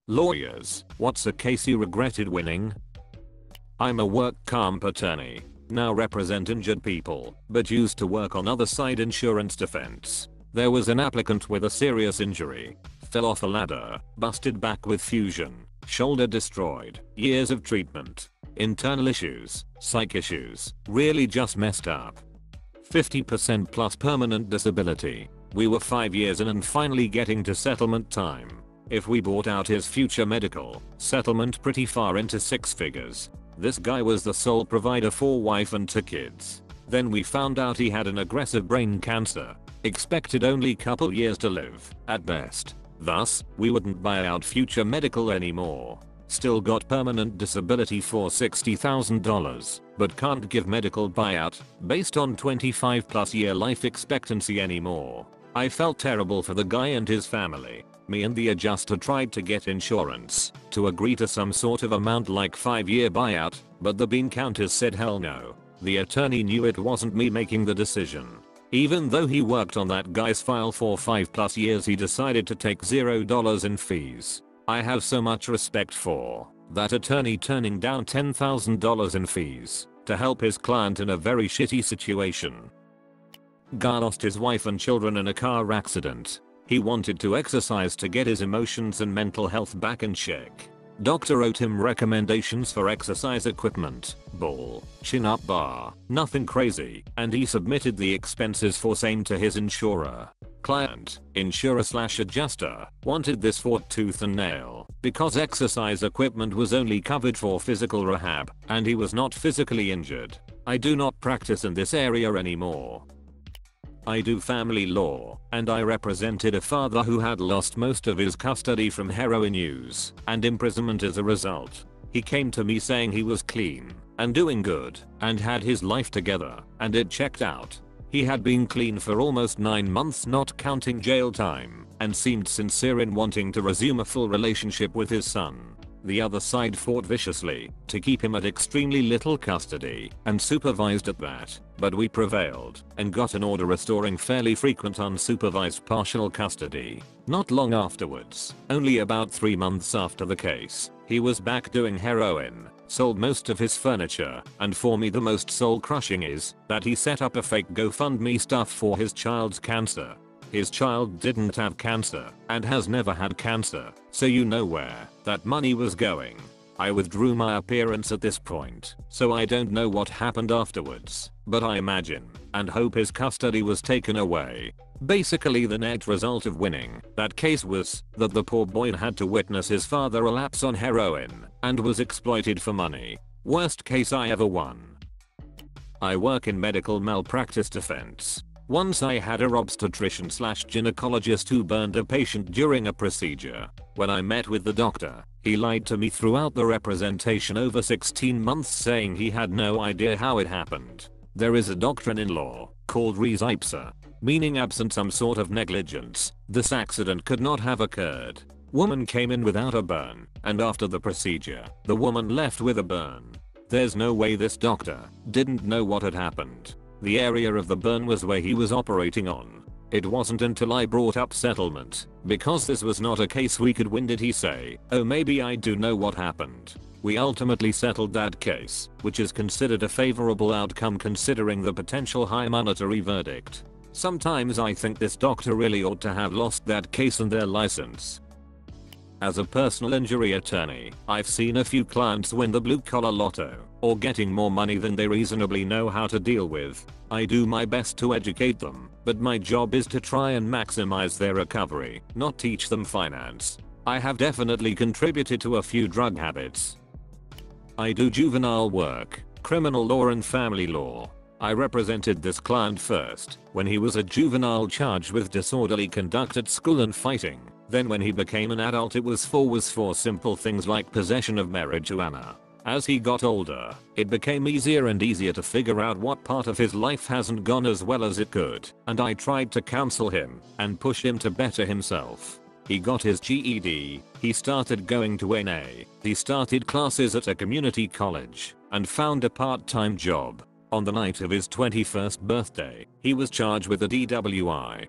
Lawyers, what's a case you regretted winning? I'm a work comp attorney. Now represent injured people, but used to work on other side insurance defense. There was an applicant with a serious injury. Fell off a ladder, busted back with fusion, shoulder destroyed, years of treatment. Internal issues, psych issues, really just messed up. 50% plus permanent disability. We were 5 years in and finally getting to settlement time. If we bought out his future medical, settlement pretty far into 6 figures. This guy was the sole provider for wife and 2 kids. Then we found out he had an aggressive brain cancer. Expected only couple years to live, at best. Thus, we wouldn't buy out future medical anymore. Still got permanent disability for $60,000, but can't give medical buyout based on 25 plus year life expectancy anymore. I felt terrible for the guy and his family. Me and the adjuster tried to get insurance to agree to some sort of amount like 5-year buyout, but the bean counters said hell no. The attorney knew it wasn't me making the decision. Even though he worked on that guy's file for 5 plus years, he decided to take $0 in fees. I have so much respect for that attorney turning down $10,000 in fees to help his client in a very shitty situation. Guy lost his wife and children in a car accident. He wanted to exercise to get his emotions and mental health back in check. Doctor wrote him recommendations for exercise equipment, ball, chin-up bar, nothing crazy, and he submitted the expenses for same to his insurer. Client, insurer/adjuster, wanted this for tooth and nail because exercise equipment was only covered for physical rehab and he was not physically injured. I do not practice in this area anymore. I do family law, and I represented a father who had lost most of his custody from heroin use and imprisonment as a result. He came to me saying he was clean and doing good and had his life together, and it checked out. He had been clean for almost 9 months not counting jail time, and seemed sincere in wanting to resume a full relationship with his son. The other side fought viciously to keep him at extremely little custody and supervised at that, but we prevailed and got an order restoring fairly frequent unsupervised partial custody. Not long afterwards, only about 3 months after the case, he was back doing heroin, sold most of his furniture, and for me the most soul crushing is that he set up a fake GoFundMe stuff for his child's cancer. His child didn't have cancer and has never had cancer, so you know where that money was going. I withdrew my appearance at this point, so I don't know what happened afterwards, but I imagine and hope his custody was taken away. Basically, the net result of winning that case was that the poor boy had to witness his father relapse on heroin and was exploited for money. Worst case I ever won. I work in medical malpractice defense. Once I had a obstetrician/gynecologist who burned a patient during a procedure. When I met with the doctor, he lied to me throughout the representation over 16 months, saying he had no idea how it happened. There is a doctrine in law called res ipsa, meaning absent some sort of negligence, this accident could not have occurred. Woman came in without a burn, and after the procedure, the woman left with a burn. There's no way this doctor didn't know what had happened. The area of the burn was where he was operating on. It wasn't until I brought up settlement, because this was not a case we could win, did he say, oh maybe I do know what happened. We ultimately settled that case, which is considered a favorable outcome considering the potential high monetary verdict. Sometimes I think this doctor really ought to have lost that case and their license. As a personal injury attorney, I've seen a few clients win the blue collar lotto, or getting more money than they reasonably know how to deal with. I do my best to educate them, but my job is to try and maximize their recovery, not teach them finance. I have definitely contributed to a few drug habits. I do juvenile work, criminal law and family law. I represented this client first when he was a juvenile charged with disorderly conduct at school and fighting. Then when he became an adult it was for simple things like possession of marijuana. As he got older, it became easier and easier to figure out what part of his life hasn't gone as well as it could, and I tried to counsel him and push him to better himself. He got his GED, he started going to NA, he started classes at a community college, and found a part-time job. On the night of his 21st birthday, he was charged with a DWI.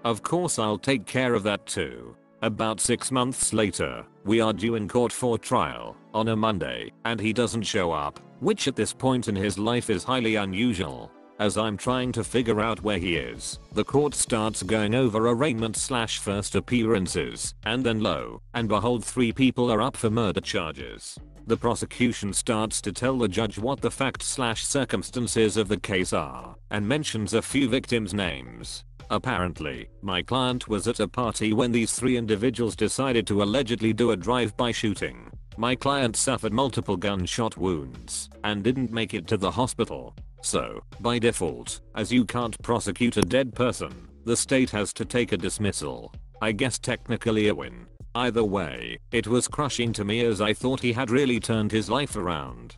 Of course I'll take care of that too. About 6 months later, we are due in court for trial on a Monday, and he doesn't show up, which at this point in his life is highly unusual. As I'm trying to figure out where he is, the court starts going over arraignment/first appearances, and then lo and behold 3 people are up for murder charges. The prosecution starts to tell the judge what the facts/circumstances of the case are, and mentions a few victims' names. Apparently, my client was at a party when these 3 individuals decided to allegedly do a drive-by shooting. My client suffered multiple gunshot wounds and didn't make it to the hospital. So, by default, as you can't prosecute a dead person, the state has to take a dismissal. I guess technically a win. Either way, it was crushing to me as I thought he had really turned his life around.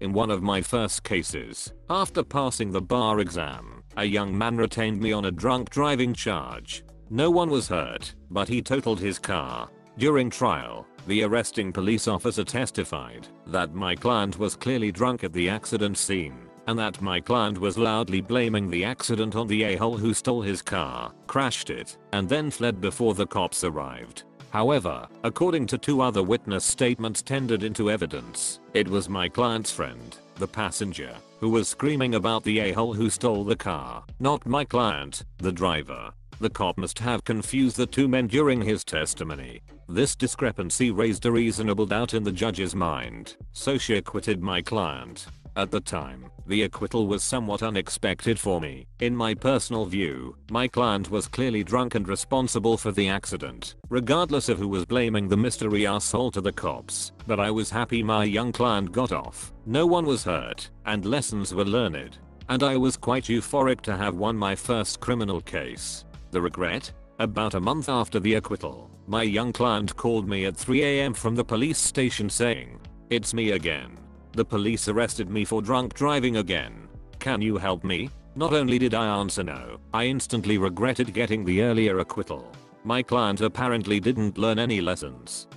In one of my first cases, after passing the bar exam, a young man retained me on a drunk driving charge. No one was hurt, but he totaled his car. During trial, the arresting police officer testified that my client was clearly drunk at the accident scene, and that my client was loudly blaming the accident on the a-hole who stole his car, crashed it, and then fled before the cops arrived. However, according to 2 other witness statements tendered into evidence, it was my client's friend, the passenger, who was screaming about the a-hole who stole the car, not my client, the driver. The cop must have confused the 2 men during his testimony. This discrepancy raised a reasonable doubt in the judge's mind, so she acquitted my client. At the time, the acquittal was somewhat unexpected for me. In my personal view, my client was clearly drunk and responsible for the accident, regardless of who was blaming the mystery asshole to the cops, but I was happy my young client got off. No one was hurt, and lessons were learned. And I was quite euphoric to have won my first criminal case. The regret? About a month after the acquittal, my young client called me at 3 AM from the police station saying, "It's me again. The police arrested me for drunk driving again. Can you help me?" Not only did I answer no, I instantly regretted getting the earlier acquittal. My client apparently didn't learn any lessons.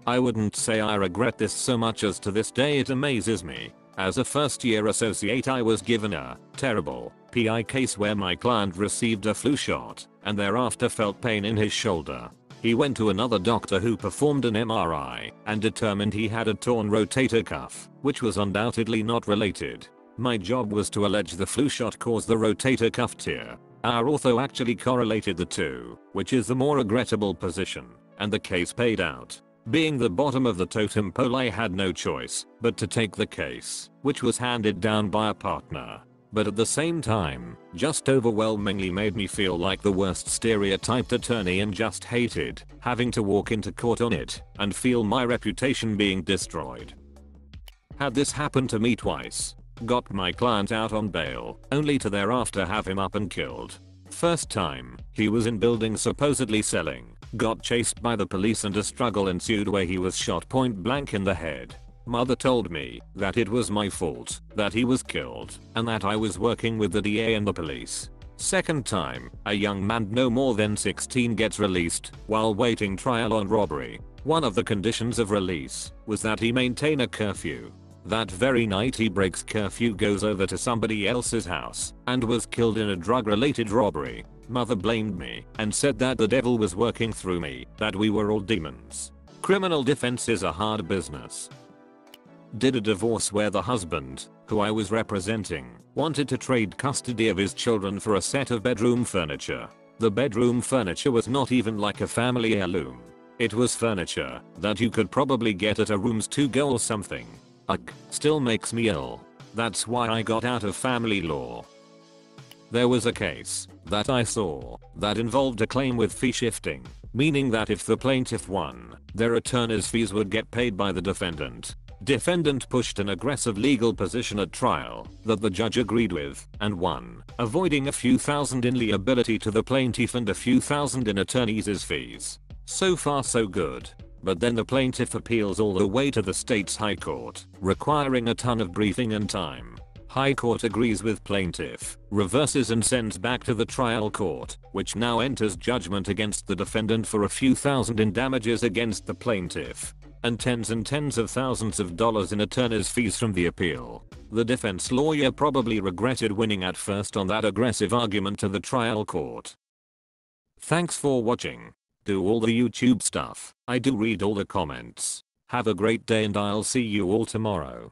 I wouldn't say I regret this so much as to this day it amazes me. As a first-year associate I was given a terrible PI case where my client received a flu shot and thereafter felt pain in his shoulder. He went to another doctor who performed an MRI and determined he had a torn rotator cuff, which was undoubtedly not related. My job was to allege the flu shot caused the rotator cuff tear. Our ortho actually correlated the 2, which is the more regrettable position, and the case paid out. Being the bottom of the totem pole I had no choice but to take the case, which was handed down by a partner. But at the same time, just overwhelmingly made me feel like the worst stereotyped attorney and just hated having to walk into court on it and feel my reputation being destroyed. Had this happened to me twice. Got my client out on bail, only to thereafter have him up and killed. First time, he was in building supposedly selling, got chased by the police and a struggle ensued where he was shot point blank in the head. Mother told me that it was my fault that he was killed and that I was working with the DA and the police. Second time, a young man no more than 16 gets released while waiting trial on robbery. One of the conditions of release was that he maintain a curfew. That very night he breaks curfew, goes over to somebody else's house, and was killed in a drug-related robbery. Mother blamed me and said that the devil was working through me, that we were all demons. Criminal defense is a hard business. Did a divorce where the husband, who I was representing, wanted to trade custody of his children for a set of bedroom furniture. The bedroom furniture was not even like a family heirloom. It was furniture that you could probably get at a rooms to go or something. Ugh, still makes me ill. That's why I got out of family law. There was a case that I saw that involved a claim with fee shifting, meaning that if the plaintiff won, their attorney's fees would get paid by the defendant. Defendant pushed an aggressive legal position at trial that the judge agreed with and won, avoiding a few thousand in liability to the plaintiff and a few thousand in attorney's fees. So far so good. But then the plaintiff appeals all the way to the state's high court, requiring a ton of briefing and time. High court agrees with plaintiff, reverses and sends back to the trial court, which now enters judgment against the defendant for a few thousand in damages against the plaintiff, and tens of thousands of dollars in attorney's fees from the appeal. The defense lawyer probably regretted winning at first on that aggressive argument to the trial court. Thanks for watching. do all the YouTube stuff. I do read all the comments. Have a great day and I'll see you all tomorrow.